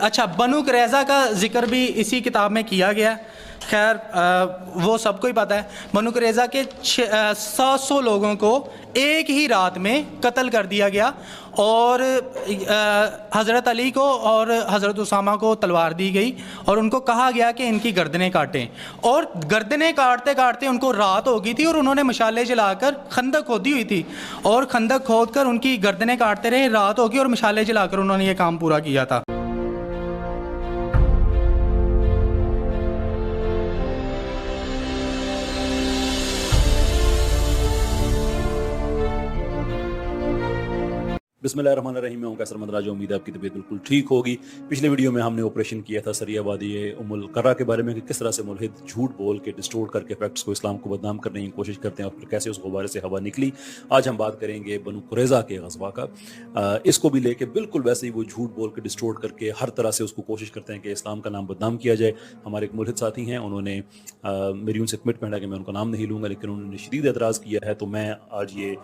اچھا بنو قریظہ کا ذکر بھی اسی کتاب میں کیا گیا ہے. خیر وہ سب کو ہی پتہ ہے. بنو قریظہ کے 700 لوگوں کو ایک ہی رات میں قتل کر دیا گیا اور حضرت علی کو اور حضرت اسامہ کو تلوار دی گئی اور ان کو کہا گیا کہ ان کی گردنیں کاٹیں, اور گردنیں کاٹتے کاٹتے ان کو رات ہو گئی تھی اور انہوں نے مشالے جلا کر خندق کھودی ہوئی تھی اور خندق کھود کر ان کی گردنیں کاٹتے رہے, رات ہو گئی اور مشالے جلا کر انہوں نے یہ کام پورا کیا تھا. بسم اللہ الرحمن الرحیم. میں ہوں کیسر مدراج. امید ہے آپ کی طبیعت بالکل ٹھیک ہوگی. پچھلے ویڈیو میں ہم نے آپریشن کیا تھا سریہ وادی ام القرہ کے بارے میں کہ کس طرح سے ملحد جھوٹ بول کے ڈسٹورٹ کر کے فیکٹس کو, اسلام کو بدنام کرنے کی کوشش کرتے ہیں اور پھر کیسے اس غبارے سے ہوا نکلی. آج ہم بات کریں گے بنو قریظہ کے غزوہ کا. اس کو بھی لے کے بالکل ویسے ہی وہ جھوٹ بول کے ڈسٹورٹ کر کے ہر طرح سے اس کو کوشش کرتے ہیں کہ اسلام کا نام بدنام کیا جائے. ہمارے ایک ملحد ساتھی ہیں, انہوں نے میری ان سے کمٹمنٹ ہے کہ میں ان کا نام نہیں لوں گا, لیکن انہوں نے شدید اعتراض کیا ہے. تو میں آج یہ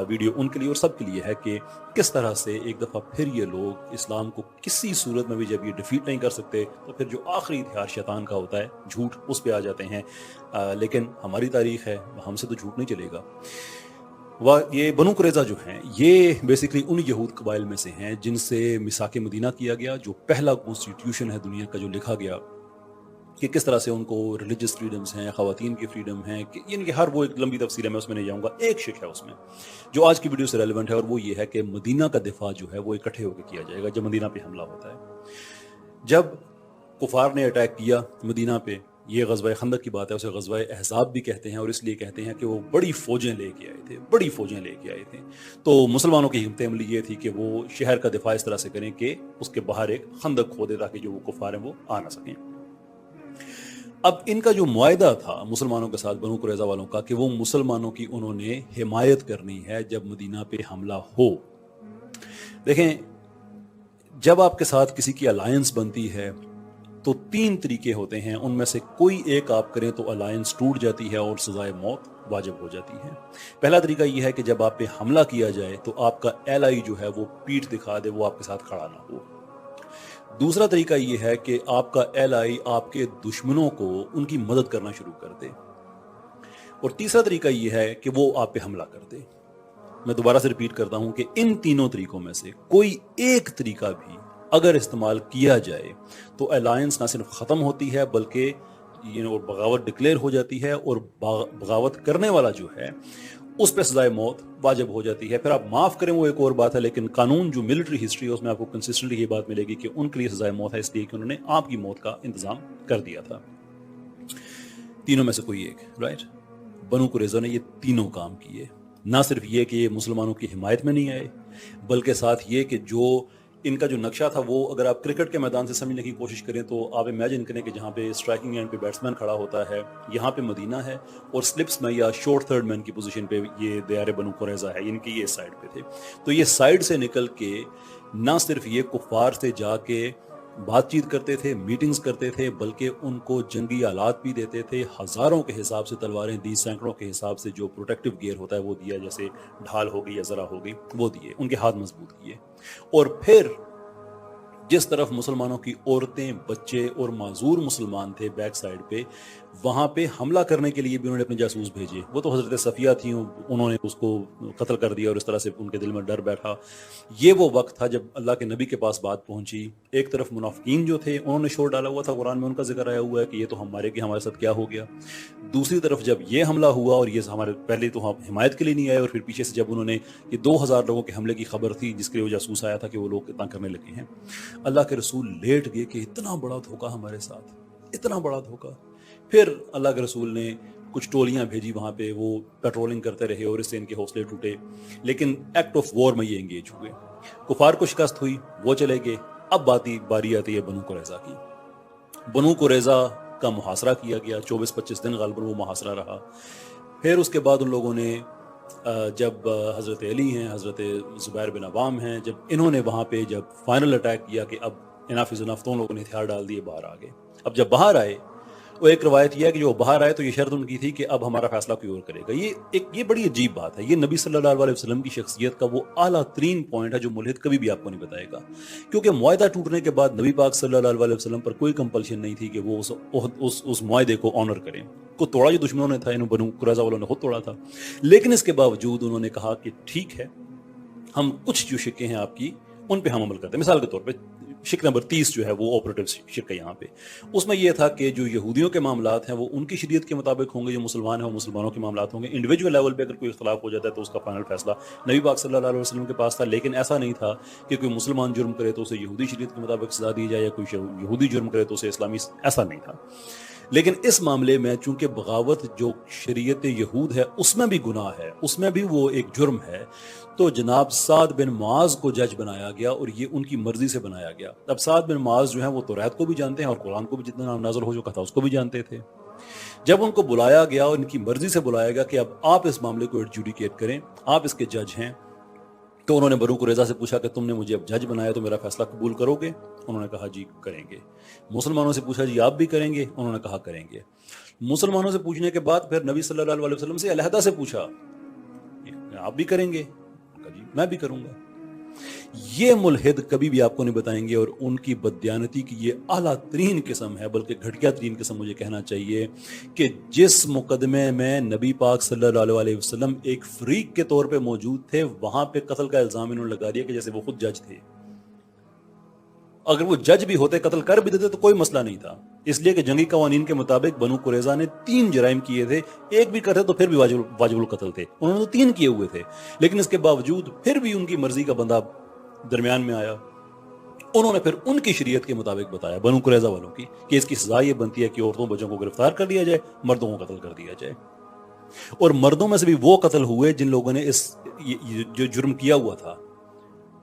ویڈیو ان کے لیے اور سب کے لیے ہے کہ کس طرح سے ایک دفعہ پھر یہ لوگ اسلام کو کسی صورت میں بھی جب یہ ڈیفیٹ نہیں کر سکتے تو پھر جو آخری ہتھیار شیطان کا ہوتا ہے جھوٹ, اس پہ آ جاتے ہیں. لیکن ہماری تاریخ ہے, ہم سے تو جھوٹ نہیں چلے گا. یہ بنو قریظہ جو ہیں یہ بیسیکلی ان یہود قبائل میں سے ہیں جن سے میثاق مدینہ کیا گیا, جو پہلا کانسٹیٹیوشن ہے دنیا کا جو لکھا گیا کہ کس طرح سے ان کو ریلیجس فریڈمز ہیں, خواتین کی فریڈم ہیں, یعنی کہ ہر وہ ایک لمبی تفصیل ہے, میں اس میں نہیں جاؤں گا. ایک شک ہے اس میں جو آج کی ویڈیو سے ریلیونٹ ہے, اور وہ یہ ہے کہ مدینہ کا دفاع جو ہے وہ اکٹھے ہو کے کیا جائے گا جب مدینہ پہ حملہ ہوتا ہے. جب کفار نے اٹیک کیا مدینہ پہ, یہ غزوہ خندق کی بات ہے, اسے غزوہ احزاب بھی کہتے ہیں, اور اس لیے کہتے ہیں کہ وہ بڑی فوجیں لے کے آئے تھے. تو مسلمانوں کی حکمت عملی یہ تھی کہ وہ شہر کا دفاع اس طرح سے کریں کہ اس کے باہر ایک خندق کھودے تاکہ جو وہ کفار ہیں وہ آ نہ سکیں. اب ان کا جو معاہدہ تھا مسلمانوں کے ساتھ بنو قریظہ والوں کا کہ وہ مسلمانوں کی انہوں نے حمایت کرنی ہے جب مدینہ پہ حملہ ہو. دیکھیں, جب آپ کے ساتھ کسی کی الائنس بنتی ہے تو 3 طریقے ہوتے ہیں, ان میں سے کوئی ایک آپ کریں تو الائنس ٹوٹ جاتی ہے اور سزائے موت واجب ہو جاتی ہے. پہلا طریقہ یہ ہے کہ جب آپ پہ حملہ کیا جائے تو آپ کا ایلائی جو ہے وہ پیٹھ دکھا دے, وہ آپ کے ساتھ کھڑا نہ ہو. دوسرا طریقہ یہ ہے کہ آپ کا ایلائی آپ کے دشمنوں کو ان کی مدد کرنا شروع کر دے. اور تیسرا طریقہ یہ ہے کہ وہ آپ پہ حملہ کر دے. میں دوبارہ سے ریپیٹ کرتا ہوں کہ ان تینوں طریقوں میں سے کوئی ایک طریقہ بھی اگر استعمال کیا جائے تو الائنس نہ صرف ختم ہوتی ہے بلکہ بغاوت ڈکلیئر ہو جاتی ہے, اور بغاوت کرنے والا جو ہے اس پہ سزائے موت واجب ہو جاتی ہے. پھر آپ معاف کریں وہ ایک اور بات ہے, لیکن قانون جو ملٹری ہسٹری ہے اس میں آپ کو کنسسٹنٹلی یہ بات ملے گی کہ ان کے لیے سزائے موت ہے اس لیے کہ انہوں نے آپ کی موت کا انتظام کر دیا تھا. تینوں میں سے کوئی ایک, رائٹ. بنو قریظہ نے یہ تینوں کام کیے. نہ صرف یہ کہ یہ مسلمانوں کی حمایت میں نہیں آئے, بلکہ ساتھ یہ کہ جو ان کا جو نقشہ تھا وہ اگر آپ کرکٹ کے میدان سے سمجھنے کی کوشش کریں تو آپ امیجن کریں کہ جہاں پہ اسٹرائکنگ اینڈ پہ بیٹسمین کھڑا ہوتا ہے, یہاں پہ مدینہ ہے, اور سلپس میں یا شورٹ تھرڈ مین کی پوزیشن پہ یہ دیار بنو قریظہ ہے, ان کی یہ سائڈ پہ تھے. تو یہ سائڈ سے نکل کے نہ صرف یہ کفار سے جا کے بات چیت کرتے تھے, میٹنگز کرتے تھے, بلکہ ان کو جنگی آلات بھی دیتے تھے. ہزاروں کے حساب سے تلواریں دی, سینکڑوں کے حساب سے جو پروٹیکٹیو گیئر ہوتا ہے وہ دیا, جیسے ڈھال ہو گئی یا ذرا ہو گئی وہ دیے, ان کے ہاتھ مضبوط کیے. اور پھر جس طرف مسلمانوں کی عورتیں, بچے اور معذور مسلمان تھے بیک سائڈ پہ, وہاں پہ حملہ کرنے کے لیے بھی انہوں نے اپنے جاسوس بھیجے. وہ تو حضرت صفیہ تھیں, انہوں نے اس کو قتل کر دیا اور اس طرح سے ان کے دل میں ڈر بیٹھا. یہ وہ وقت تھا جب اللہ کے نبی کے پاس بات پہنچی. ایک طرف منافقین جو تھے انہوں نے شور ڈالا ہوا تھا, قرآن میں ان کا ذکر آیا ہوا ہے کہ یہ تو ہمارے ساتھ کیا ہو گیا. دوسری طرف جب یہ حملہ ہوا اور یہ ہمارے پہلے تو حمایت کے لیے نہیں آئے, اور پھر پیچھے سے جب انہوں نے یہ 2000 لوگوں کے حملے کی خبر تھی جس کے لیے وہ جاسوس آیا تھا کہ وہ لوگ اتنا کرنے لگے ہیں, اللہ کے رسول لیٹ گئے کہ اتنا بڑا دھوکہ ہمارے ساتھ, اتنا بڑا دھوکہ. پھر اللہ کے رسول نے کچھ ٹولیاں بھیجی وہاں پہ, وہ پیٹرولنگ کرتے رہے اور اس سے ان کے حوصلے ٹوٹے, لیکن ایکٹ آف وار میں یہ انگیج ہوئے. کفار کو شکست ہوئی, وہ چلے گئے. اب باری آتی ہے بنو قریظہ کی. بنو قریظہ کا محاصرہ کیا گیا, 24-25 دن غالباً وہ محاصرہ رہا. پھر اس کے بعد ان لوگوں نے جب حضرت علی ہیں, حضرت زبیر بن عوام ہیں, جب انہوں نے وہاں پہ جب فائنل اٹیک کیا کہ اب انف از انف, تو ان لوگوں نے ہتھیار ڈال دیے, باہر آ گئے. اب جب باہر آئے وہ ایک روایت یہ ہے کہ جو باہر آئے تو یہ شرط ان کی تھی کہ اب ہمارا فیصلہ کوئی اور کرے گا. یہ بڑی عجیب بات ہے. یہ نبی صلی اللہ علیہ وسلم کی شخصیت کا وہ اعلیٰ ترین پوائنٹ ہے جو ملحد کبھی بھی آپ کو نہیں بتائے گا. کیونکہ معاہدہ ٹوٹنے کے بعد نبی پاک صلی اللہ علیہ وسلم پر کوئی کمپلشن نہیں تھی کہ وہ اس معاہدے کو آنر کریں. کو توڑا جو دشمنوں نے تھا, انہوں بنو قریظہ والوں نے خود توڑا تھا, لیکن اس کے باوجود انہوں نے کہا کہ ٹھیک ہے, ہم کچھ جو شکیں ہیں آپ کی ان پہ ہم عمل کرتے ہیں. مثال کے طور پہ شک نمبر 30 جو ہے وہ آپریٹو شک ہے یہاں پہ. اس میں یہ تھا کہ جو یہودیوں کے معاملات ہیں وہ ان کی شریعت کے مطابق ہوں گے, جو مسلمان ہیں وہ مسلمانوں کے معاملات ہوں گے. انڈیویجول لیول پہ اگر کوئی اختلاف ہو جاتا ہے تو اس کا فائنل فیصلہ نبی پاک صلی اللہ علیہ وسلم کے پاس تھا. لیکن ایسا نہیں تھا کہ کوئی مسلمان جرم کرے تو اسے یہودی شریعت کے مطابق سزا دی جائے, یا کوئی یہودی جرم کرے تو اسے اسلامی, ایسا نہیں تھا. لیکن اس معاملے میں چونکہ بغاوت جو شریعت یہود ہے اس میں بھی گناہ ہے, اس میں بھی وہ ایک جرم ہے, تو جناب سعد بن معاذ کو جج بنایا گیا اور یہ ان کی مرضی سے بنایا گیا. اب سعد بن معاذ جو ہیں وہ توریت کو بھی جانتے ہیں اور قرآن کو بھی جتنا نام نازل ہو چکا تھا اس کو بھی جانتے تھے. جب ان کو بلایا گیا اور ان کی مرضی سے بلایا گیا کہ اب آپ اس معاملے کو ایڈجوڈیکیٹ کریں, آپ اس کے جج ہیں, تو انہوں نے بنو قریظہ سے پوچھا کہ تم نے مجھے اب جج بنایا تو میرا فیصلہ قبول کرو گے؟ انہوں نے کہا جی کریں گے. مسلمانوں سے پوچھا جی آپ بھی کریں گے؟ انہوں نے کہا کریں گے. مسلمانوں سے پوچھنے کے بعد پھر نبی صلی اللہ علیہ وسلم سے علیحدہ سے پوچھا آپ بھی کریں گے؟ کہا جی میں بھی کروں گا. یہ ملحد کبھی بھی آپ کو نہیں بتائیں گے, اور ان کی بددیانتی کی یہ اعلیٰ ترین قسم ہے, بلکہ گھٹیا ترین قسم مجھے کہنا چاہیے, کہ جس مقدمے میں نبی پاک صلی اللہ علیہ وسلم ایک فریق کے طور پہ موجود تھے, وہاں پہ قتل کا الزام انہوں نے لگا دیا کہ جیسے وہ خود جج تھے. اگر وہ جج بھی ہوتے, قتل کر بھی دیتے تو کوئی مسئلہ نہیں تھا, اس لیے کہ جنگی قوانین کے مطابق بنو قریظہ نے 3 جرائم کیے تھے, ایک بھی کرتے تو پھر بھی واجب القتل تھے. انہوں نے تو 3 کیے ہوئے تھے, لیکن اس کے باوجود پھر بھی ان کی مرضی کا بندہ درمیان میں آیا. انہوں نے پھر ان کی شریعت کے مطابق بتایا بنو قریظہ والوں کی کہ اس کی سزا یہ بنتی ہے کہ عورتوں بچوں کو گرفتار کر لیا جائے, مردوں کو قتل کر دیا جائے. اور مردوں میں سے بھی وہ قتل ہوئے جن لوگوں نے جو جرم کیا ہوا تھا.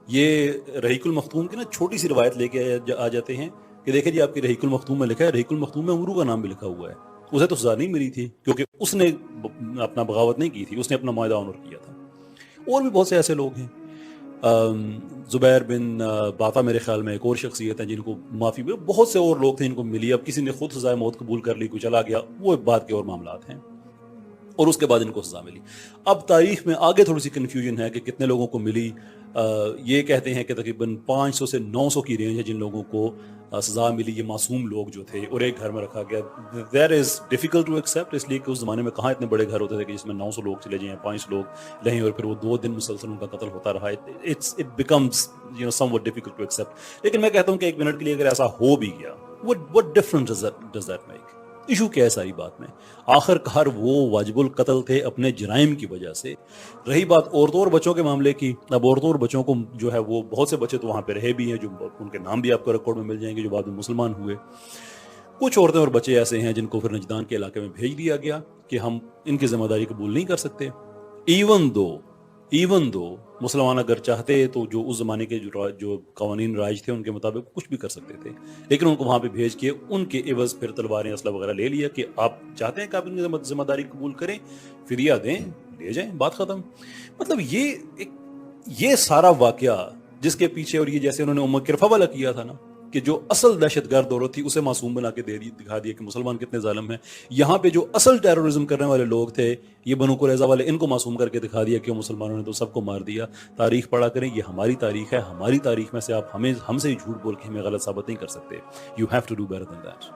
یہ رحیق المختوم کی نا چھوٹی سی روایت لے کے آ جاتے ہیں کہ دیکھیں جی آپ کی رحیق المختوم میں لکھا ہے, رحیق المختوم میں عمرو کا نام بھی لکھا ہوا ہے. اسے تو سزا نہیں ملی تھی کیونکہ اس نے اپنا بغاوت نہیں کی تھی, اس نے اپنا معاہدہ آنر کیا تھا. اور بھی بہت سے ایسے لوگ ہیں. زبیر بن باتا میرے خیال میں ایک اور شخصیت ہے جن کو معافی, بہت سے اور لوگ تھے جن کو ملی. اب کسی نے خود سزائے موت قبول کر لی, کوئی چلا گیا, وہ بات کے اور معاملات ہیں, اور اس کے بعد ان کو سزا ملی. اب تاریخ میں آگے تھوڑی سی کنفیوژن ہے کہ کتنے لوگوں کو ملی. یہ کہتے ہیں کہ تقریباً 500 سے 900 کی رینج ہے جن لوگوں کو سزا ملی. یہ معصوم لوگ جو تھے اور ایک گھر میں رکھا گیا. That is difficult to accept, اس لیے کہ اس زمانے میں کہاں اتنے بڑے گھر ہوتے تھے کہ جس میں 900 لوگ چلے جائیں, 500 لوگ رہیں, اور پھر وہ 2 دن مسلسل ان کا قتل ہوتا رہا. It becomes somewhat difficult to accept. لیکن میں کہتا ہوں کہ 1 منٹ کے لیے اگر ایسا ہو بھی گیا, what difference does that make? Issue کیا ہے ساری بات میں؟ آخر کار وہ واجب القتل تھے اپنے جرائم کی وجہ سے. رہی بات عورتوں اور بچوں کے معاملے کی, اب عورتوں اور بچوں کو جو ہے وہ بہت سے بچے تو وہاں پہ رہے بھی ہیں, جو ان کے نام بھی آپ کو ریکارڈ میں مل جائیں گے, جو بعد میں مسلمان ہوئے. کچھ عورتیں اور بچے ایسے ہیں جن کو پھر نجدان کے علاقے میں بھیج دیا گیا کہ ہم ان کی ذمہ داری قبول نہیں کر سکتے. ایون دو مسلمان اگر چاہتے تو جو اس زمانے کے جو قوانین رائج تھے ان کے مطابق کچھ بھی کر سکتے تھے, لیکن ان کو وہاں پہ بھیج کے ان کے عوض پھر تلواریں اسلحہ وغیرہ لے لیا کہ آپ چاہتے ہیں کہ آپ ان کی ذمہ داری قبول کریں, فدیہ دیں, لے جائیں, بات ختم. مطلب یہ سارا واقعہ جس کے پیچھے, اور یہ جیسے انہوں نے ام کرفہ والا کیا تھا نا, کہ جو اصل دہشت گرد عورت تھی اسے معصوم بنا کے دکھا دیا کہ مسلمان کتنے ظالم ہیں. یہاں پہ جو اصل ٹیررزم کرنے والے لوگ تھے یہ بنو قریظہ والے, ان کو معصوم کر کے دکھا دیا کہ مسلمانوں نے تو سب کو مار دیا. تاریخ پڑھا کریں, یہ ہماری تاریخ ہے, ہماری تاریخ میں سے آپ ہم سے ہی جھوٹ بول کے ہمیں غلط ثابت نہیں کر سکتے. You have to do better than that.